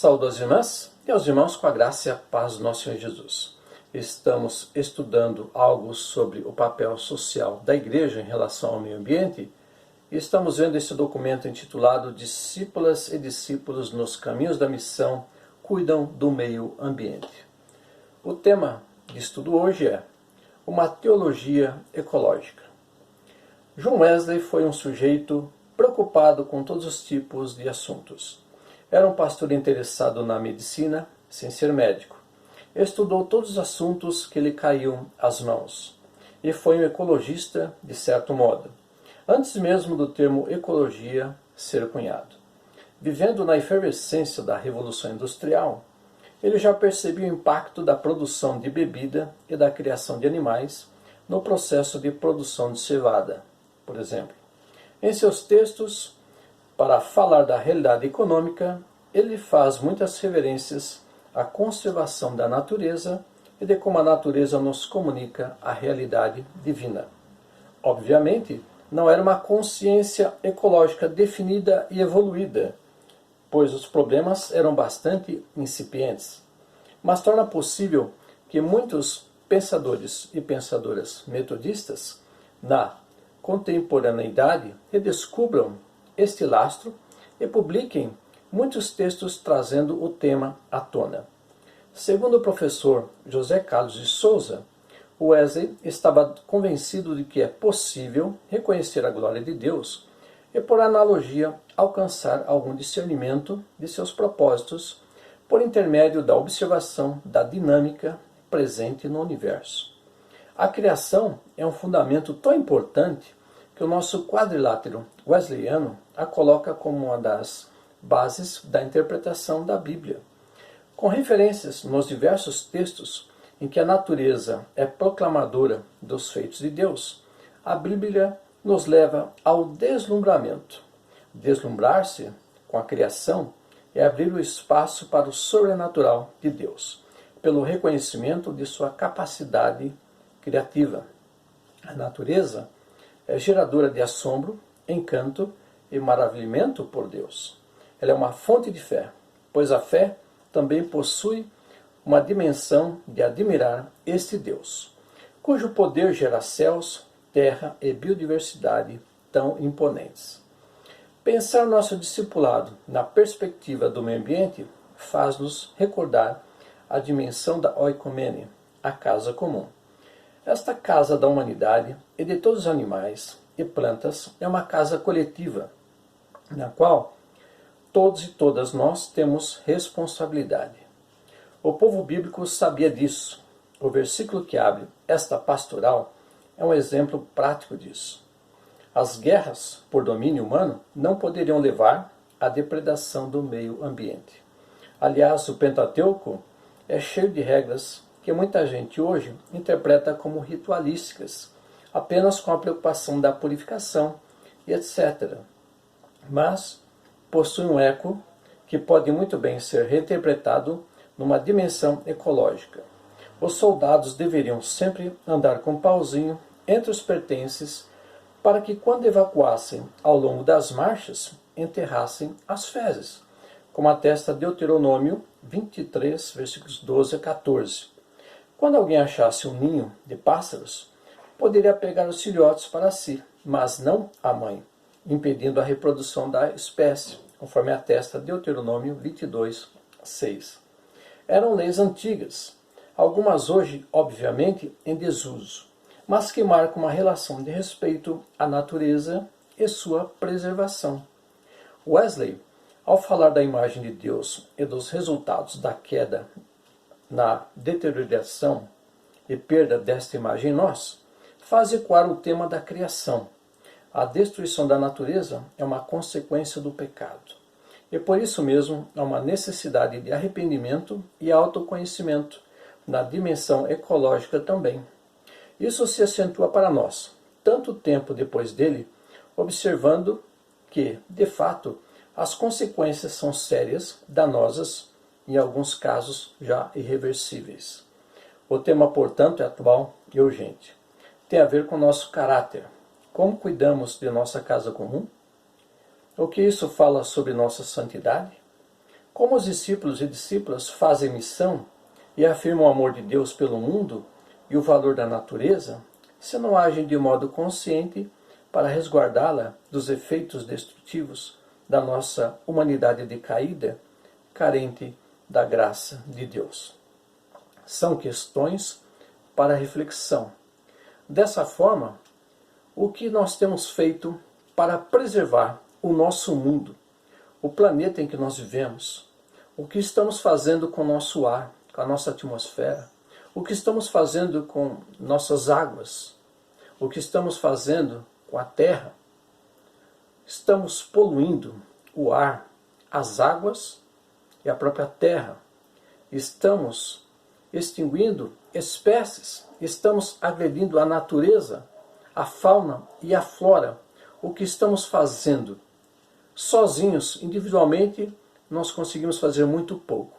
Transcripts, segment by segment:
Saúdo as irmãs e aos irmãos com a graça e a paz do nosso Senhor Jesus. Estamos estudando algo sobre o papel social da igreja em relação ao meio ambiente e estamos vendo esse documento intitulado Discípulas e Discípulos nos Caminhos da Missão Cuidam do Meio Ambiente. O tema de estudo hoje é uma teologia ecológica. John Wesley foi um sujeito preocupado com todos os tipos de assuntos. Era um pastor interessado na medicina, sem ser médico. Estudou todos os assuntos que lhe caíam às mãos. E foi um ecologista, de certo modo, antes mesmo do termo ecologia ser cunhado. Vivendo na efervescência da Revolução Industrial, ele já percebia o impacto da produção de bebida e da criação de animais no processo de produção de cevada, por exemplo. Em seus textos, para falar da realidade econômica, ele faz muitas referências à conservação da natureza e de como a natureza nos comunica a realidade divina. Obviamente, não era uma consciência ecológica definida e evoluída, pois os problemas eram bastante incipientes. Mas torna possível que muitos pensadores e pensadoras metodistas, na contemporaneidade, redescubram este lastro e publiquem muitos textos trazendo o tema à tona. Segundo o professor José Carlos de Souza, Wesley estava convencido de que é possível reconhecer a glória de Deus e, por analogia, alcançar algum discernimento de seus propósitos por intermédio da observação da dinâmica presente no universo. A criação é um fundamento tão importante que o nosso quadrilátero wesleyano a coloca como uma das bases da interpretação da Bíblia. Com referências nos diversos textos em que a natureza é proclamadora dos feitos de Deus, a Bíblia nos leva ao deslumbramento. Deslumbrar-se com a criação é abrir o espaço para o sobrenatural de Deus, pelo reconhecimento de sua capacidade criativa. A natureza é geradora de assombro, encanto e maravilhamento por Deus. Ela é uma fonte de fé, pois a fé também possui uma dimensão de admirar este Deus, cujo poder gera céus, terra e biodiversidade tão imponentes. Pensar nosso discipulado na perspectiva do meio ambiente faz-nos recordar a dimensão da oikomene, a casa comum. Esta casa da humanidade e de todos os animais e plantas é uma casa coletiva, na qual todos e todas nós temos responsabilidade. O povo bíblico sabia disso. O versículo que abre esta pastoral é um exemplo prático disso. As guerras por domínio humano não poderiam levar à depredação do meio ambiente. Aliás, o Pentateuco é cheio de regras que muita gente hoje interpreta como ritualísticas, apenas com a preocupação da purificação e etc. Mas possui um eco que pode muito bem ser reinterpretado numa dimensão ecológica. Os soldados deveriam sempre andar com um pauzinho entre os pertences para que, quando evacuassem ao longo das marchas, enterrassem as fezes, como atesta Deuteronômio 23, versículos 12 a 14. Quando alguém achasse um ninho de pássaros, poderia pegar os filhotes para si, mas não a mãe, impedindo a reprodução da espécie, conforme atesta Deuteronômio 22, 6. Eram leis antigas, algumas hoje, obviamente, em desuso, mas que marcam uma relação de respeito à natureza e sua preservação. Wesley, ao falar da imagem de Deus e dos resultados da queda na deterioração e perda desta imagem em nós, faz ecoar o tema da criação. A destruição da natureza é uma consequência do pecado. E por isso mesmo há uma necessidade de arrependimento e autoconhecimento na dimensão ecológica também. Isso se acentua para nós, tanto tempo depois dele, observando que, de fato, as consequências são sérias, danosas, em alguns casos já irreversíveis. O tema, portanto, é atual e urgente. Tem a ver com o nosso caráter. Como cuidamos de nossa casa comum? O que isso fala sobre nossa santidade? Como os discípulos e discípulas fazem missão e afirmam o amor de Deus pelo mundo e o valor da natureza, se não agem de modo consciente para resguardá-la dos efeitos destrutivos da nossa humanidade decaída, carente da graça de Deus. São questões para reflexão. Dessa forma, o que nós temos feito para preservar o nosso mundo, o planeta em que nós vivemos, o que estamos fazendo com o nosso ar, com a nossa atmosfera, o que estamos fazendo com nossas águas, o que estamos fazendo com a terra. Estamos poluindo o ar, as águas e a própria terra. Estamos extinguindo espécies, estamos agredindo a natureza, a fauna e a flora. O que estamos fazendo? Sozinhos, individualmente, nós conseguimos fazer muito pouco.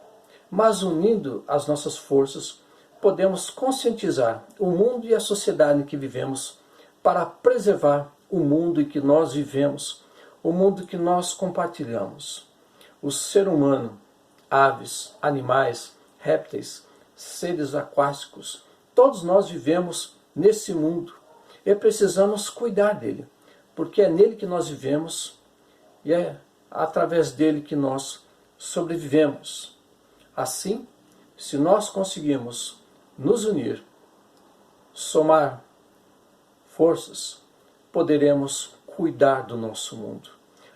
Mas unindo as nossas forças, podemos conscientizar o mundo e a sociedade em que vivemos para preservar o mundo em que nós vivemos, o mundo que nós compartilhamos. O ser humano, aves, animais, répteis, seres aquáticos, todos nós vivemos nesse mundo e precisamos cuidar dele, porque é nele que nós vivemos e é através dele que nós sobrevivemos. Assim, se nós conseguimos nos unir, somar forças, poderemos cuidar do nosso mundo.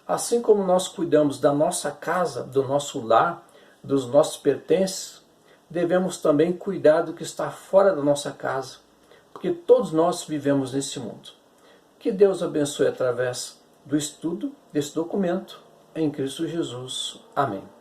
Assim como nós cuidamos da nossa casa, do nosso lar, dos nossos pertences, devemos também cuidar do que está fora da nossa casa, porque todos nós vivemos nesse mundo. Que Deus abençoe através do estudo desse documento, em Cristo Jesus. Amém.